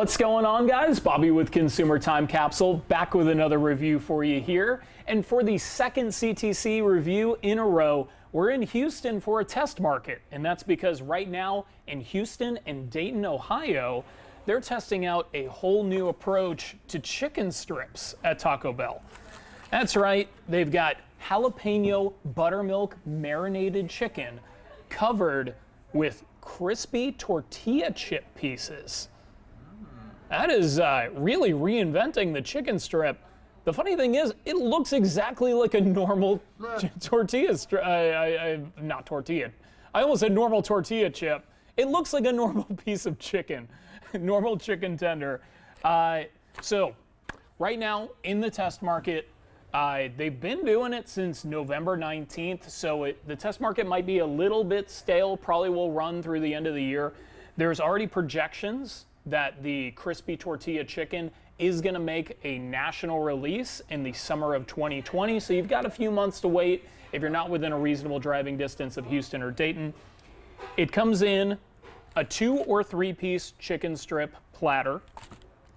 What's going on, guys? Bobby with Consumer Time Capsule, back with another review for you here. And for the second CTC review in a row, we're in Houston for a test market. And that's because right now in Houston and Dayton, Ohio, they're testing out a whole new approach to chicken strips at Taco Bell. That's right, they've got jalapeno buttermilk marinated chicken covered with crispy tortilla chip pieces. That is really reinventing the chicken strip. The funny thing is, it looks exactly like a normal tortilla strip. Not tortilla. I almost said normal tortilla chip. It looks like a normal piece of chicken, normal chicken tender. So right now in the test market, they've been doing it since November 19th, so the test market might be a little bit stale, probably will run through the end of the year. There's already projections that the crispy tortilla chicken is going to make a national release in the summer of 2020, so you've got a few months to wait if you're not within a reasonable driving distance of Houston or Dayton. It comes in a 2 or 3 piece chicken strip platter.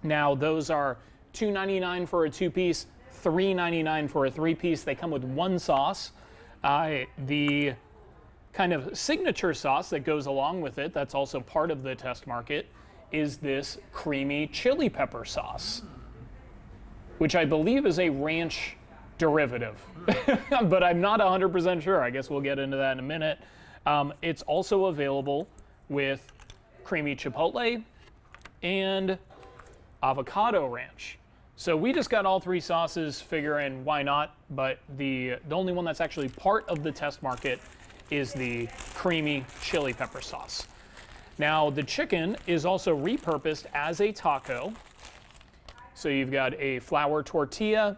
Now those are $2.99 for a 2-piece, $3.99 for a 3-piece. They come with one sauce. The kind of signature sauce that goes along with it, that's also part of the test market, is this creamy chili pepper sauce, which I believe is a ranch derivative, but I'm not 100% sure. I guess we'll get into that in a minute. It's also available with creamy chipotle and avocado ranch. So we just got all 3 sauces, figuring why not, but the only one that's actually part of the test market is the creamy chili pepper sauce. Now the chicken is also repurposed as a taco. So you've got a flour tortilla,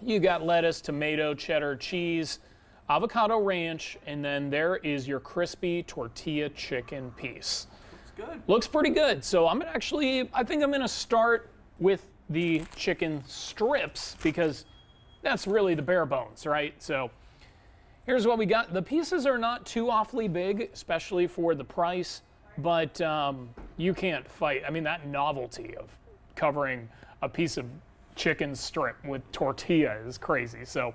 you got lettuce, tomato, cheddar, cheese, avocado ranch, and then there is your crispy tortilla chicken piece. Looks good. Looks pretty good. So I think I'm gonna start with the chicken strips because that's really the bare bones, right? So here's what we got. The pieces are not too awfully big, especially for the price, but you can't fight. I mean, that novelty of covering a piece of chicken strip with tortilla is crazy. So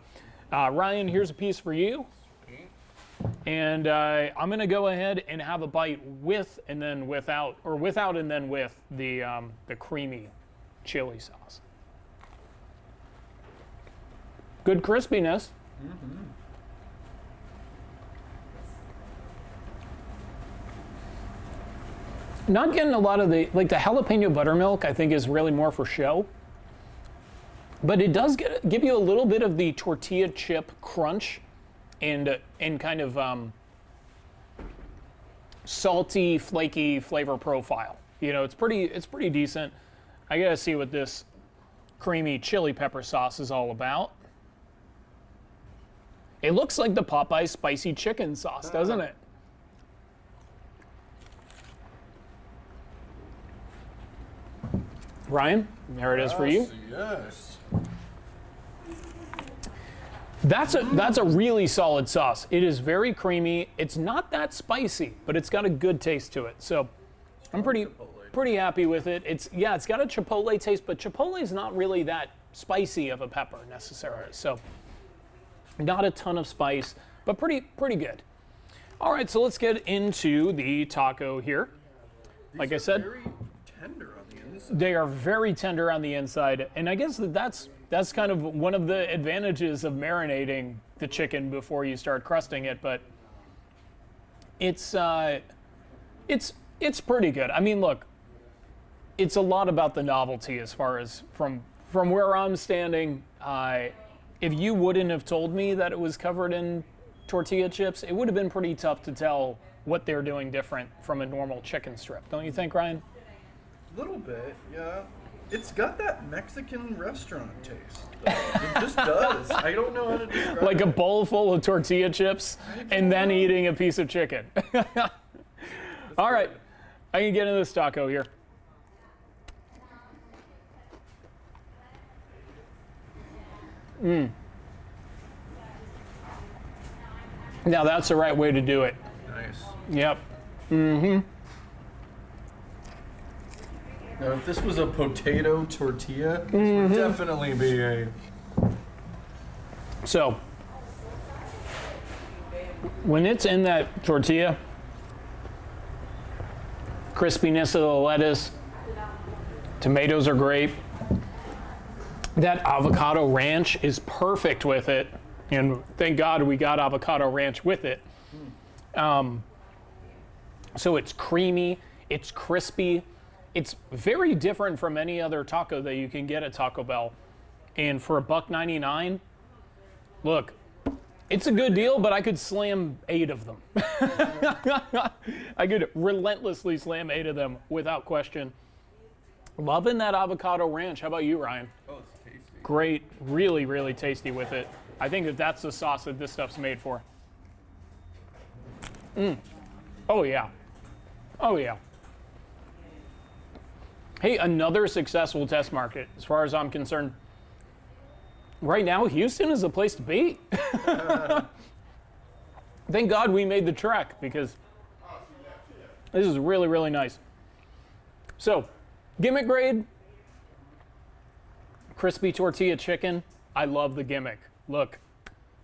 Ryan, here's a piece for you. And I'm gonna go ahead and have a bite with and then without, or without and then with the creamy chili sauce. Good crispiness. Mm-hmm. Not getting a lot of the jalapeno buttermilk, I think, is really more for show. But it does give you a little bit of the tortilla chip crunch and kind of salty, flaky flavor profile. You know, it's pretty decent. I gotta see what this creamy chili pepper sauce is all about. It looks like the Popeye spicy chicken sauce, doesn't it? Ryan, there it is for you. Yes. That's a really solid sauce. It is very creamy. It's not that spicy, but it's got a good taste to it. So I'm pretty happy with it. It's got a chipotle taste, but chipotle is not really that spicy of a pepper necessarily. So not a ton of spice, but pretty good. All right, so let's get into the taco here. Like I said, very tender on the inside. They are very tender on the inside, and I guess that's kind of one of the advantages of marinating the chicken before you start crusting it. But it's pretty good. I mean, look, it's a lot about the novelty as far as from where I'm standing. If you wouldn't have told me that it was covered in tortilla chips, it would have been pretty tough to tell what they're doing different from a normal chicken strip. Don't you think, Ryan? A little bit, yeah. It's got that Mexican restaurant taste. It just does. I don't know how to describe it. Like a bowl full of tortilla chips and then eating a piece of chicken. All right, I can get into this taco here. Now that's the right way to do it. Nice. Yep. Mm-hmm. Now, if this was a potato tortilla, this would definitely be a... So, when it's in that tortilla, crispiness of the lettuce, tomatoes are great. That avocado ranch is perfect with it, and thank God we got avocado ranch with it. So it's creamy, it's crispy, it's very different from any other taco that you can get at Taco Bell. And for $1.99, look, it's a good deal, but I could slam 8 of them. I could relentlessly slam 8 of them without question. Loving that avocado ranch. How about you, Ryan? Oh, it's tasty. Great, really, really tasty with it. I think that that's the sauce that this stuff's made for. Oh yeah. Oh yeah. Hey, another successful test market, as far as I'm concerned. Right now, Houston is the place to be. Thank God we made the trek, because this is really, really nice. So, gimmick grade, crispy tortilla chicken. I love the gimmick. Look,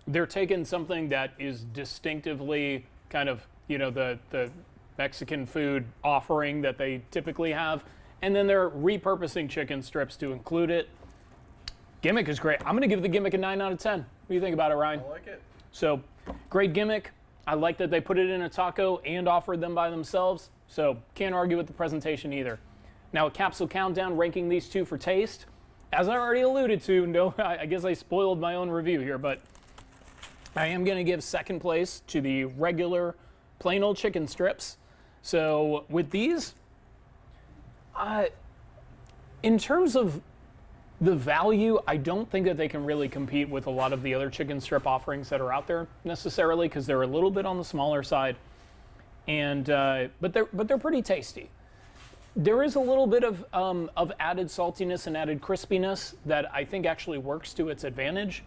they're taking something that is distinctively kind of, you know, the Mexican food offering that they typically have, and then they're repurposing chicken strips to include it. Gimmick is great. I'm going to give the gimmick a 9 out of 10. What do you think about it, Ryan? I like it. So, great gimmick. I like that they put it in a taco and offered them by themselves. So, can't argue with the presentation either. Now, a Capsule Countdown ranking these two for taste. As I already alluded to, no, I guess I spoiled my own review here, but I am going to give second place to the regular plain old chicken strips. So, with these, in terms of the value, I don't think that they can really compete with a lot of the other chicken strip offerings that are out there necessarily, because they're a little bit on the smaller side, and but they're pretty tasty. There is a little bit of added saltiness and added crispiness that I think actually works to its advantage,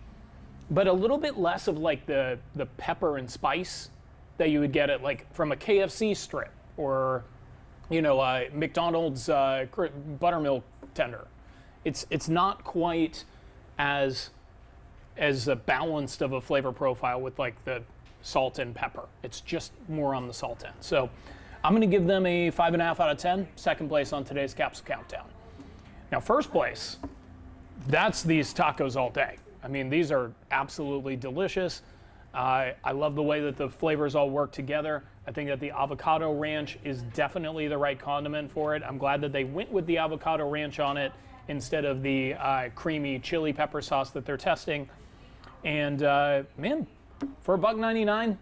but a little bit less of like the pepper and spice that you would get at like from a KFC strip or, you know, McDonald's buttermilk tender. It's not quite as balanced of a flavor profile with like the salt and pepper. It's just more on the salt end. So I'm going to give them a 5.5 out of 10. Second place on today's Capsule Countdown. Now, first place, that's these tacos all day. I mean, these are absolutely delicious. I love the way that the flavors all work together. I think that the avocado ranch is definitely the right condiment for it. I'm glad that they went with the avocado ranch on it instead of the creamy chili pepper sauce that they're testing. And man, for $1.99,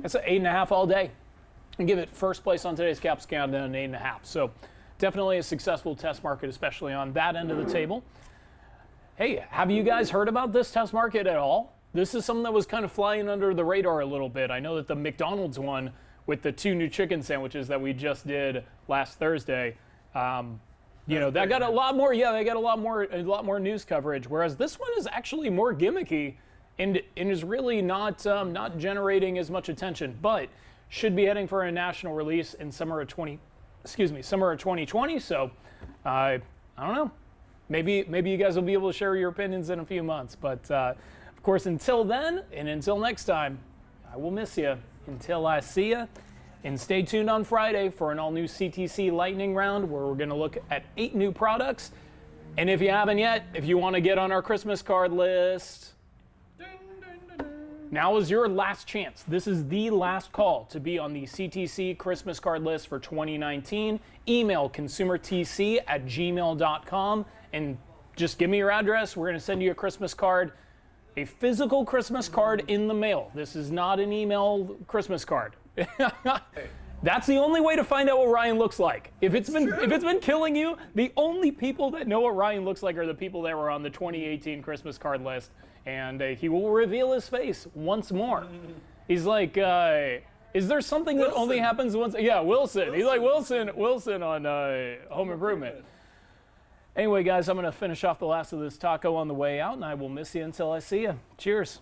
that's an 8.5 all day. And give it first place on today's Capsule Countdown, an 8.5. So definitely a successful test market, especially on that end of the table. Hey, have you guys heard about this test market at all? This is something that was kind of flying under the radar a little bit. I know that the McDonald's one with the 2 new chicken sandwiches that we just did last Thursday, you know, that got a lot more. Yeah, they got a lot more news coverage. Whereas this one is actually more gimmicky, and is really not generating as much attention. But should be heading for a national release in summer of 2020. So I don't know. Maybe you guys will be able to share your opinions in a few months. But of course, until then and until next time, I will miss you until I see you. And stay tuned on Friday for an all-new CTC lightning round where we're going to look at 8 new products. And if you haven't yet, if you want to get on our Christmas card list, now is your last chance. This is the last call to be on the CTC Christmas card list for 2019. Email consumertc@gmail.com and just give me your address. We're going to send you a Christmas card, a physical Christmas card in the mail. This is not an email Christmas card. That's the only way to find out what Ryan looks like. If it's been killing you, the only people that know what Ryan looks like are the people that were on the 2018 Christmas card list, and he will reveal his face once more. He's like, is there something that only happens once? Yeah, Wilson. He's like Wilson on Home Improvement. Anyway, guys, I'm going to finish off the last of this taco on the way out, and I will miss you until I see you. Cheers.